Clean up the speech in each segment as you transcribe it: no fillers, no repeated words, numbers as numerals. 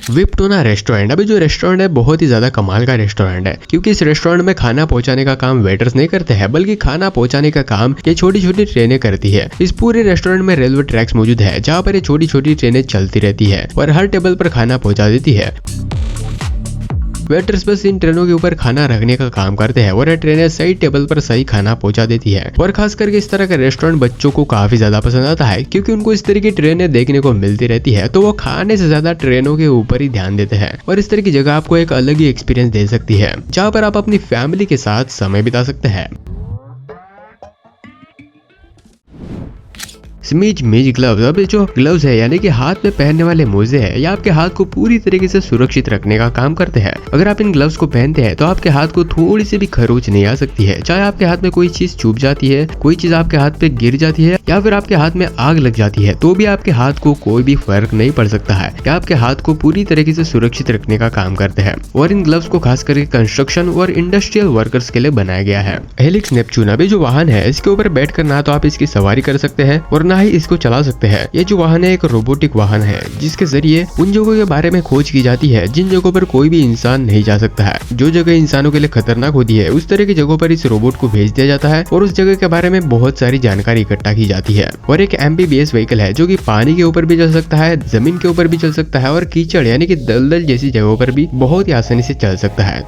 विपटोना restaurant. अभी जो restaurant है बहुत ही ज्यादा कमाल का रेस्टोरेंट है, क्योंकि इस रेस्टोरेंट में खाना पहुंचाने का काम वेटर्स नहीं करते हैं, बल्कि खाना पहुंचाने का काम ये छोटी छोटी ट्रेनें करती है। इस पूरे रेस्टोरेंट में रेलवे ट्रैक्स मौजूद है, जहाँ पर ये छोटी छोटी ट्रेनें चलती रहती है और हर टेबल पर खाना पहुंचा देती है। वेटर्स बस इन ट्रेनों के ऊपर खाना रखने का काम करते हैं और ये ट्रेनें सही टेबल पर सही खाना पहुंचा देती है। और खास करके इस तरह का रेस्टोरेंट बच्चों को काफी ज्यादा पसंद आता है, क्योंकि उनको इस तरह की ट्रेनें देखने को मिलती रहती है, तो वो खाने से ज्यादा ट्रेनों के ऊपर ही ध्यान देते हैं। और इस तरह की जगह आपको एक अलग ही एक्सपीरियंस दे सकती है, जहाँ पर आप अपनी फैमिली के साथ समय बिता सकते हैं। स्मिज मिज ग्लव्स। अब जो ग्लव्स है यानी कि हाथ में पहनने वाले मोजे हैं, ये आपके हाथ को पूरी तरीके से सुरक्षित रखने का काम करते हैं। अगर आप इन ग्लव्स को पहनते हैं तो आपके हाथ को थोड़ी सी भी खरोच नहीं आ सकती है। चाहे आपके हाथ में कोई चीज चुभ जाती है, कोई चीज आपके हाथ पे गिर जाती है, या फिर आपके हाथ में आग लग जाती है, तो भी आपके हाथ को कोई भी फर्क नहीं पड़ सकता है। ये आपके हाथ को पूरी तरीके से सुरक्षित रखने का काम करते हैं। और इन ग्लव्स को खास करके कंस्ट्रक्शन और इंडस्ट्रियल वर्कर्स के लिए बनाया गया है। Helix Neptune. अभी जो वाहन है इसके ऊपर बैठकर ना तो आप इसकी सवारी कर सकते हैं और ना ही इसको चला सकते हैं। ये जो वाहन है एक रोबोटिक वाहन है, जिसके जरिए उन जगहों के बारे में खोज की जाती है जिन जगहों पर कोई भी इंसान नहीं जा सकता है। जो जगह इंसानों के लिए खतरनाक होती है उस तरह की जगहों पर इस रोबोट को भेज दिया जाता है और उस जगह के बारे में बहुत सारी जानकारी इकट्ठा की जाती है। और एक एम्फीबियस व्हीकल है जो कि पानी के ऊपर भी चल सकता है, जमीन के ऊपर भी चल सकता है और कीचड़ यानी कि दलदल जैसी जगहों पर भी बहुत ही आसानी से चल सकता है।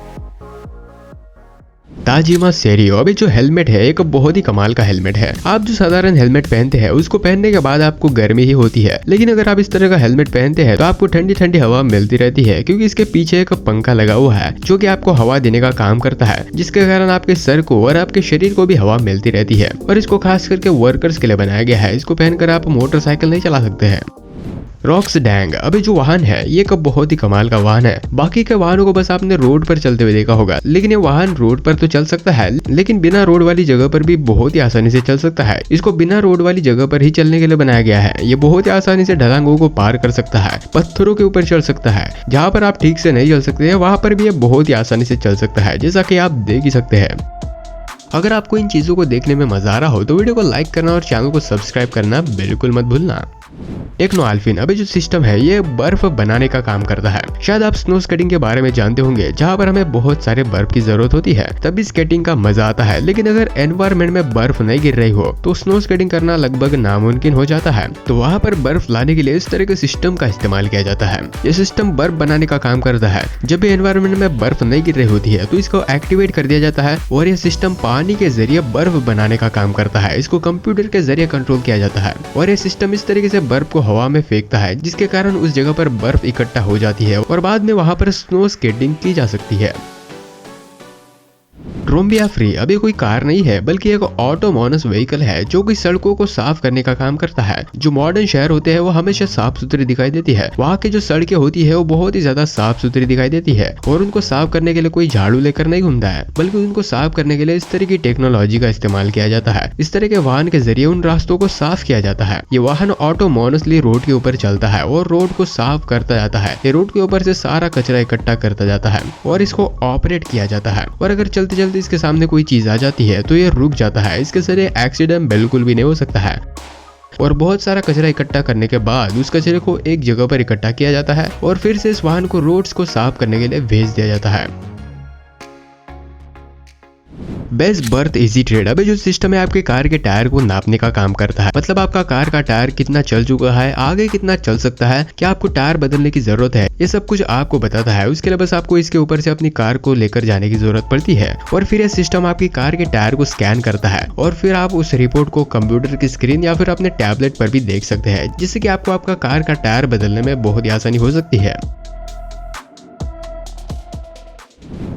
ताजिमा सेरियो। अभी जो हेलमेट है एक बहुत ही कमाल का हेलमेट है। आप जो साधारण हेलमेट पहनते हैं उसको पहनने के बाद आपको गर्मी ही होती है, लेकिन अगर आप इस तरह का हेलमेट पहनते हैं तो आपको ठंडी ठंडी हवा मिलती रहती है, क्योंकि इसके पीछे एक पंखा लगा हुआ है जो कि आपको हवा देने का काम करता है, जिसके कारण आपके सर को और आपके शरीर को भी हवा मिलती रहती है। और इसको खास करके वर्कर्स के लिए बनाया गया है। इसको पहनकर आप मोटरसाइकिल नहीं चला सकते हैं। Rocks dang. अभी जो वाहन है ये एक बहुत ही कमाल का वाहन है। बाकी के वाहनों को बस आपने रोड पर चलते हुए देखा होगा, लेकिन ये वाहन रोड पर तो चल सकता है, लेकिन बिना रोड वाली जगह पर भी बहुत ही आसानी से चल सकता है। इसको बिना रोड वाली जगह पर ही चलने के लिए बनाया गया है। ये बहुत ही आसानी से ढलांगों को पार कर सकता है, पत्थरों के ऊपर चल सकता है, जहाँ पर आप ठीक से नहीं चल सकते हैं वहां पर भी ये बहुत ही आसानी से चल सकता है, जैसा कि आप देख ही सकते हैं। अगर आपको इन चीजों को देखने में मजा आ रहा हो तो वीडियो को लाइक करना और चैनल को सब्सक्राइब करना बिल्कुल मत भूलना। टेक्नोआल्फिन। अभी जो सिस्टम है ये बर्फ बनाने का काम करता है। शायद आप स्नो स्केटिंग के बारे में जानते होंगे, जहाँ पर हमें बहुत सारे बर्फ की जरूरत होती है, तभी स्केटिंग का मजा आता है। लेकिन अगर एनवायरमेंट में बर्फ नहीं गिर रही हो तो स्नो स्केटिंग करना लगभग नामुमकिन हो जाता है। तो वहाँ पर बर्फ लाने के लिए इस तरह के सिस्टम का इस्तेमाल किया जाता है। ये सिस्टम बर्फ बनाने का काम करता है। जब भी एनवायरमेंट में बर्फ नहीं गिर रही होती है तो इसको एक्टिवेट कर दिया जाता है और यह सिस्टम पानी के जरिए बर्फ बनाने का काम करता है। इसको कंप्यूटर के जरिए कंट्रोल किया जाता है और यह सिस्टम इस तरीके से बर्फ को हवा में फेंकता है, जिसके कारण उस जगह पर बर्फ इकट्ठा हो जाती है और बाद में वहां पर स्नो स्केटिंग की जा सकती है। ट्रोम्बिया फ्री। अभी कोई कार नहीं है, बल्कि एक ऑटोमोनस व्हीकल है जो कि सड़कों को साफ करने का काम करता है। जो मॉडर्न शहर होते हैं वो हमेशा साफ सुथरी दिखाई देती है। वहाँ की जो सड़कें होती है वो बहुत ही ज्यादा साफ सुथरी दिखाई देती है और उनको साफ करने के लिए कोई झाड़ू लेकर नहीं घूमता है, बल्कि उनको साफ करने के लिए इस तरह की टेक्नोलॉजी का इस्तेमाल किया जाता है। इस तरह के वाहन के जरिए उन रास्तों को साफ किया जाता है। ये वाहन ऑटोमोनसली रोड के ऊपर चलता है और रोड को साफ करता जाता है। ये रोड के ऊपर से सारा कचरा इकट्ठा करता जाता है और इसको ऑपरेट किया जाता है। और अगर चलते चलते इसके सामने कोई चीज आ जाती है तो ये रुक जाता है। इसके जरिए एक्सीडेंट बिल्कुल भी नहीं हो सकता है। और बहुत सारा कचरा इकट्ठा करने के बाद उस कचरे को एक जगह पर इकट्ठा किया जाता है और फिर से इस वाहन को रोड्स को साफ करने के लिए भेज दिया जाता है। Best birth easy trade. अभी जो सिस्टम है आपके कार के टायर को नापने का काम करता है। मतलब आपका कार का टायर कितना चल चुका है, आगे कितना चल सकता है, क्या आपको टायर बदलने की जरूरत है, ये सब कुछ आपको बताता है। उसके लिए बस आपको इसके ऊपर से अपनी कार को लेकर जाने की जरूरत पड़ती है और फिर यह सिस्टम आपकी कार के टायर को स्कैन करता है और फिर आप उस रिपोर्ट को कंप्यूटर की स्क्रीन या फिर अपने टैबलेट पर भी देख सकते हैं, जिससे कि आपको आपका कार का टायर बदलने में बहुत ही आसानी हो सकती है।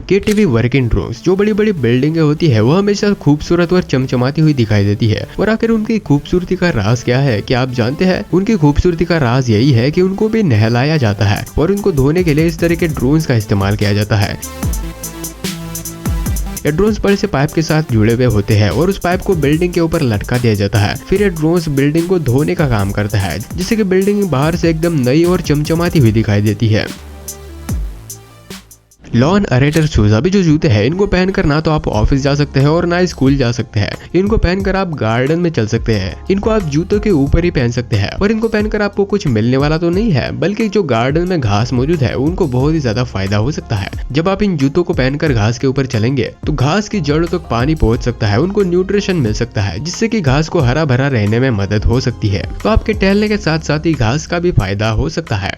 KTV working drones. जो बड़ी बड़ी बिल्डिंगें होती है वो हमेशा खूबसूरत और चमचमाती हुई दिखाई देती है। और आखिर उनकी खूबसूरती का राज क्या है, क्या आप जानते हैं? उनकी खूबसूरती का राज यही है कि उनको भी नहलाया जाता है और उनको धोने के लिए इस तरह के ड्रोन्स का इस्तेमाल किया जाता है। ये ड्रोन्स बड़े से पाइप के साथ जुड़े हुए होते हैं और उस पाइप को बिल्डिंग के ऊपर लटका दिया जाता है। फिर ये ड्रोन्स बिल्डिंग को धोने का काम करता है, जिससे कि बिल्डिंग बाहर से एकदम नई और चमचमाती हुई दिखाई देती है। लॉन अरेटर शूज, अभी जो जूते हैं इनको पहनकर ना तो आप ऑफिस जा सकते हैं और ना स्कूल जा सकते हैं। इनको पहनकर आप गार्डन में चल सकते हैं। इनको आप जूतों के ऊपर ही पहन सकते हैं और इनको पहनकर आपको कुछ मिलने वाला तो नहीं है, बल्कि जो गार्डन में घास मौजूद है उनको बहुत ही ज्यादा फायदा हो सकता है। जब आप इन जूतों को पहनकर घास के ऊपर चलेंगे तो घास की जड़ों तक पानी पहुंच सकता है, उनको न्यूट्रिशन मिल सकता है, जिससे कि घास को हरा भरा रहने में मदद हो सकती है। तो आपके टहलने के साथ साथ ही घास का भी फायदा हो सकता है।